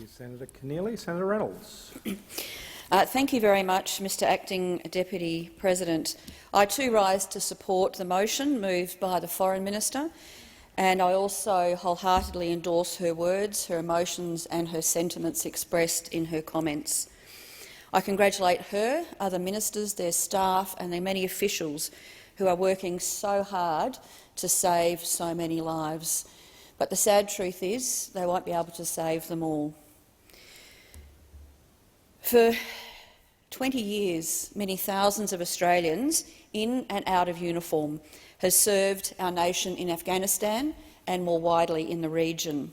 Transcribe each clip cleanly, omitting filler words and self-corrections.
you, Senator Keneally. Senator Reynolds. Thank you very much, Mr Acting Deputy President. I too rise to support the motion moved by the Foreign Minister, and I also wholeheartedly endorse her words, her emotions and her sentiments expressed in her comments. I congratulate her, other ministers, their staff and their many officials who are working so hard to save so many lives. But the sad truth is they won't be able to save them all. For 20 years, many thousands of Australians in and out of uniform have served our nation in Afghanistan and more widely in the region.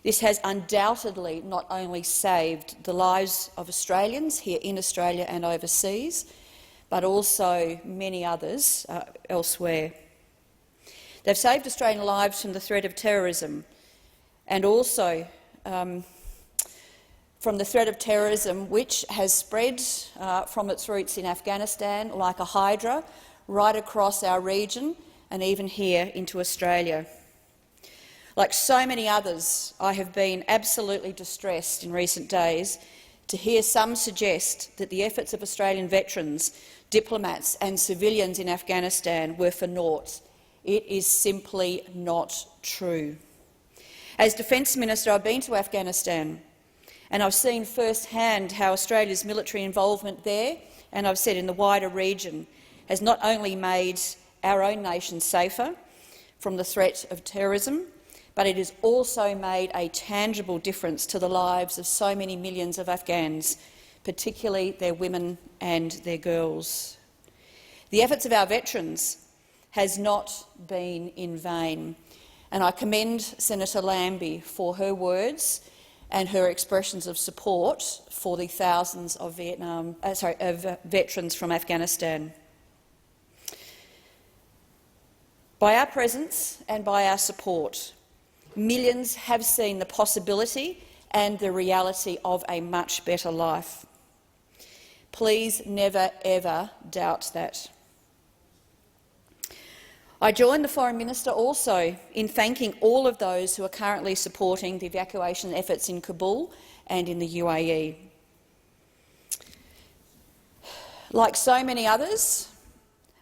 This has undoubtedly not only saved the lives of Australians here in Australia and overseas, but also many others elsewhere. They've saved Australian lives from the threat of terrorism and also from the threat of terrorism which has spread from its roots in Afghanistan like a hydra right across our region and even here into Australia. Like so many others, I have been absolutely distressed in recent days to hear some suggest that the efforts of Australian veterans, diplomats and civilians in Afghanistan were for naught. It is simply not true. As Defence Minister, I've been to Afghanistan and I've seen firsthand how Australia's military involvement there, and I've said in the wider region, has not only made our own nation safer from the threat of terrorism, but it has also made a tangible difference to the lives of so many millions of Afghans, particularly their women and their girls. The efforts of our veterans has not been in vain, and I commend Senator Lambie for her words and her expressions of support for the thousands of veterans from Afghanistan. By our presence and by our support, millions have seen the possibility and the reality of a much better life. Please never, ever doubt that. I join the Foreign Minister also in thanking all of those who are currently supporting the evacuation efforts in Kabul and in the UAE. Like so many others,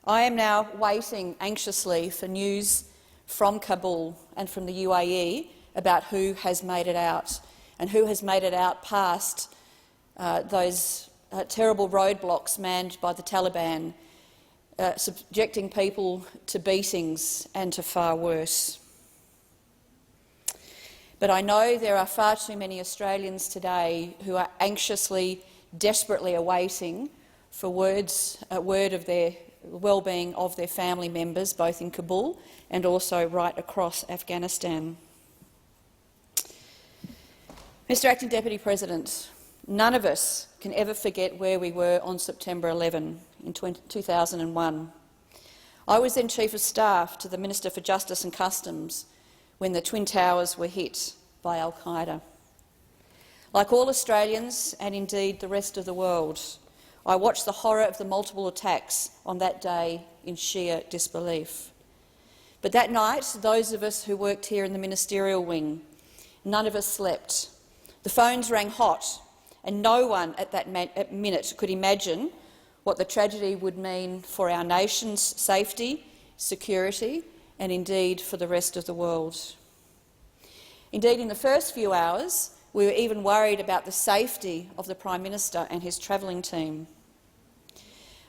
I am now waiting anxiously for news from Kabul and from the UAE about who has made it out and who has made it out past those terrible roadblocks manned by the Taliban, subjecting people to beatings and to far worse. But I know there are far too many Australians today who are anxiously, desperately awaiting for word of their well-being of their family members, both in Kabul and also right across Afghanistan. Mr Acting Deputy President, none of us can ever forget where we were on September 11 in 2001. I was then Chief of Staff to the Minister for Justice and Customs when the Twin Towers were hit by al-Qaeda. Like all Australians, and indeed the rest of the world, I watched the horror of the multiple attacks on that day in sheer disbelief. But that night, those of us who worked here in the ministerial wing, none of us slept. The phones rang hot, and no one at that minute could imagine what the tragedy would mean for our nation's safety, security and indeed for the rest of the world. Indeed, in the first few hours, we were even worried about the safety of the Prime Minister and his travelling team.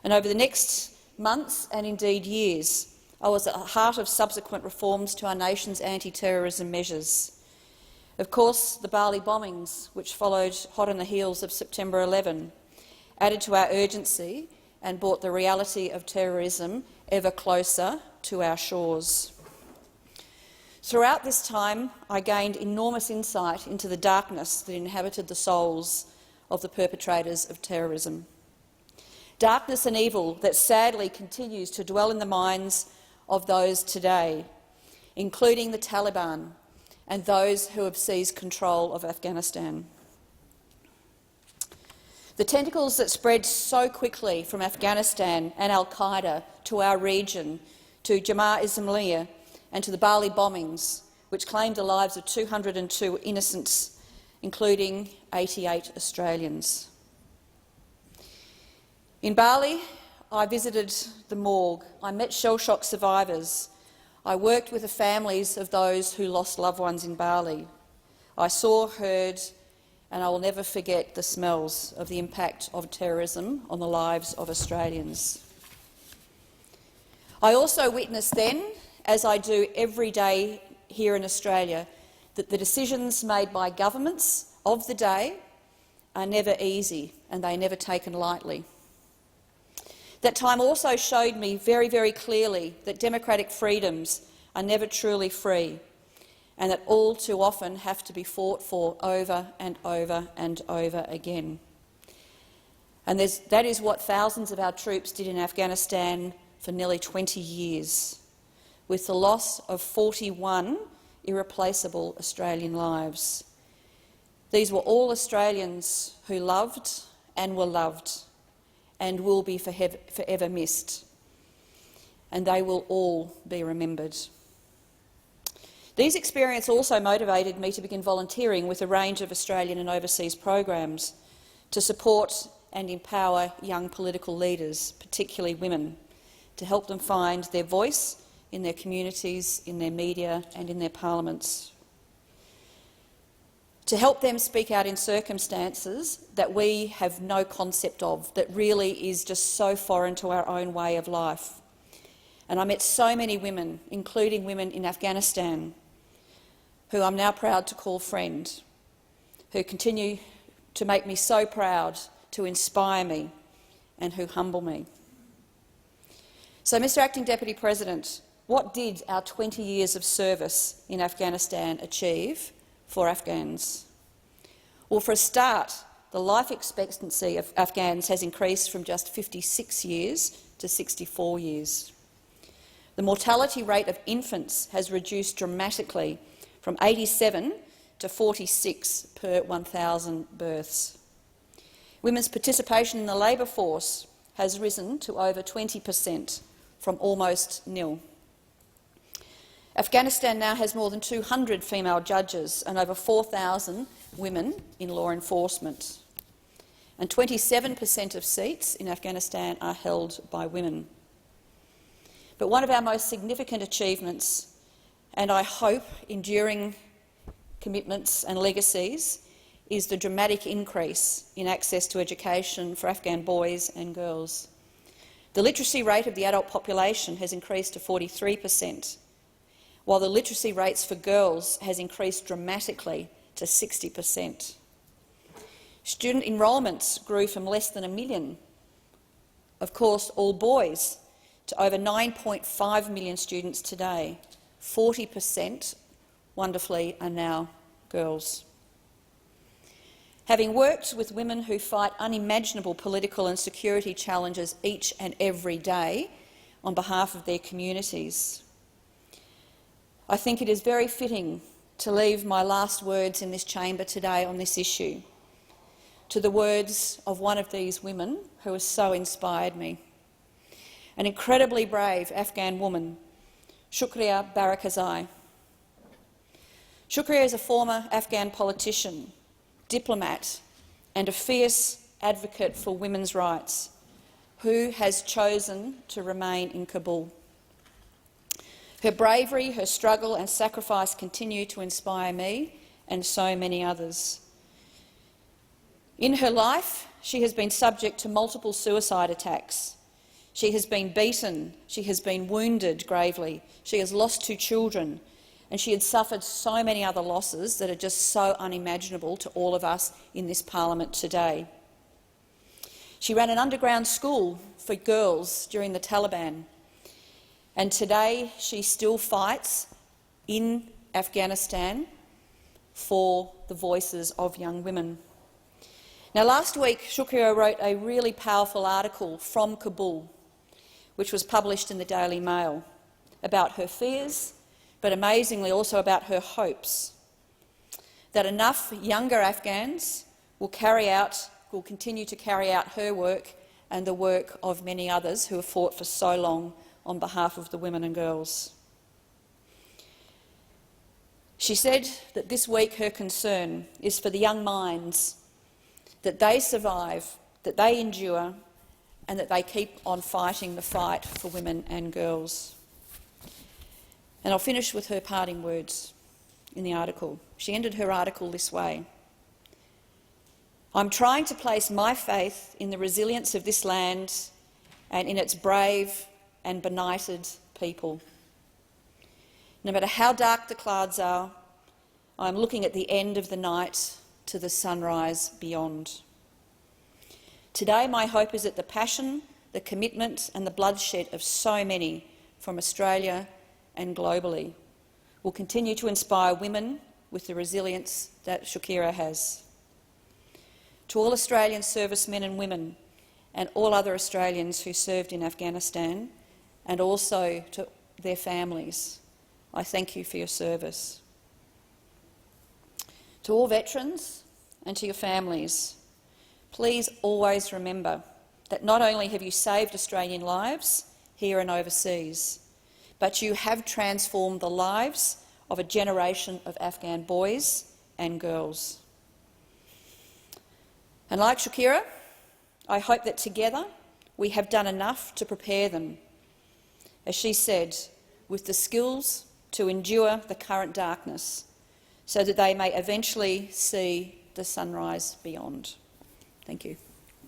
And over the next months and indeed years, I was at the heart of subsequent reforms to our nation's anti-terrorism measures. Of course, the Bali bombings, which followed hot on the heels of September 11, added to our urgency and brought the reality of terrorism ever closer to our shores. Throughout this time, I gained enormous insight into the darkness that inhabited the souls of the perpetrators of terrorism. Darkness and evil that sadly continues to dwell in the minds of those today, including the Taliban and those who have seized control of Afghanistan. The tentacles that spread so quickly from Afghanistan and al-Qaeda to our region, to Jemaah-Islamiyah and to the Bali bombings, which claimed the lives of 202 innocents, including 88 Australians. In Bali, I visited the morgue. I met shell shock survivors. I worked with the families of those who lost loved ones in Bali. I saw, heard, and I will never forget the smells of the impact of terrorism on the lives of Australians. I also witnessed then, as I do every day here in Australia, that the decisions made by governments of the day are never easy and they're never taken lightly. That time also showed me very, very clearly that democratic freedoms are never truly free and that all too often have to be fought for over and over and over again. And that is what thousands of our troops did in Afghanistan for nearly 20 years, with the loss of 41 irreplaceable Australian lives. These were all Australians who loved and were loved and will be forever missed, and they will all be remembered. These experiences also motivated me to begin volunteering with a range of Australian and overseas programs to support and empower young political leaders, particularly women, to help them find their voice in their communities, in their media and in their parliaments. To help them speak out in circumstances that we have no concept of, that really is just so foreign to our own way of life. And I met so many women, including women in Afghanistan, who I'm now proud to call friend, who continue to make me so proud, to inspire me and who humble me. So, Mr Acting Deputy President, what did our 20 years of service in Afghanistan achieve for Afghans? Well, for a start, the life expectancy of Afghans has increased from just 56 years to 64 years. The mortality rate of infants has reduced dramatically from 87 to 46 per 1,000 births. Women's participation in the labour force has risen to over 20% from almost nil. Afghanistan now has more than 200 female judges and over 4,000 women in law enforcement. And 27% of seats in Afghanistan are held by women. But one of our most significant achievements, and I hope enduring commitments and legacies, is the dramatic increase in access to education for Afghan boys and girls. The literacy rate of the adult population has increased to 43%, while the literacy rates for girls has increased dramatically to 60%. Student enrolments grew from less than 1 million, of course all boys, to over 9.5 million students today. 40%, wonderfully, are now girls. Having worked with women who fight unimaginable political and security challenges each and every day on behalf of their communities, I think it is very fitting to leave my last words in this chamber today on this issue to the words of one of these women who has so inspired me. An incredibly brave Afghan woman, Shukriya Barakazai. Shukriya is a former Afghan politician, diplomat and a fierce advocate for women's rights who has chosen to remain in Kabul. Her bravery, her struggle and sacrifice continue to inspire me and so many others. In her life, she has been subject to multiple suicide attacks. She has been beaten, she has been wounded gravely, she has lost 2 children, and she had suffered so many other losses that are just so unimaginable to all of us in this parliament today. She ran an underground school for girls during the Taliban, and today she still fights in Afghanistan for the voices of young women. Now, last week, Shukriya wrote a really powerful article from Kabul, which was published in the Daily Mail, about her fears, but amazingly also about her hopes, that enough younger Afghans will continue to carry out her work and the work of many others who have fought for so long on behalf of the women and girls. She said that this week her concern is for the young minds, that they survive, that they endure, and that they keep on fighting the fight for women and girls. And I'll finish with her parting words in the article. She ended her article this way: "I'm trying to place my faith in the resilience of this land and in its brave and benighted people. No matter how dark the clouds are, I'm looking at the end of the night to the sunrise beyond. Today my hope is that the passion, the commitment and the bloodshed of so many from Australia and globally will continue to inspire women with the resilience that Shakira has. To all Australian servicemen and women and all other Australians who served in Afghanistan, and also to their families, I thank you for your service. To all veterans and to your families, please always remember that not only have you saved Australian lives here and overseas, but you have transformed the lives of a generation of Afghan boys and girls. And like Shakira, I hope that together we have done enough to prepare them, as she said, with the skills to endure the current darkness so that they may eventually see the sunrise beyond. Thank you.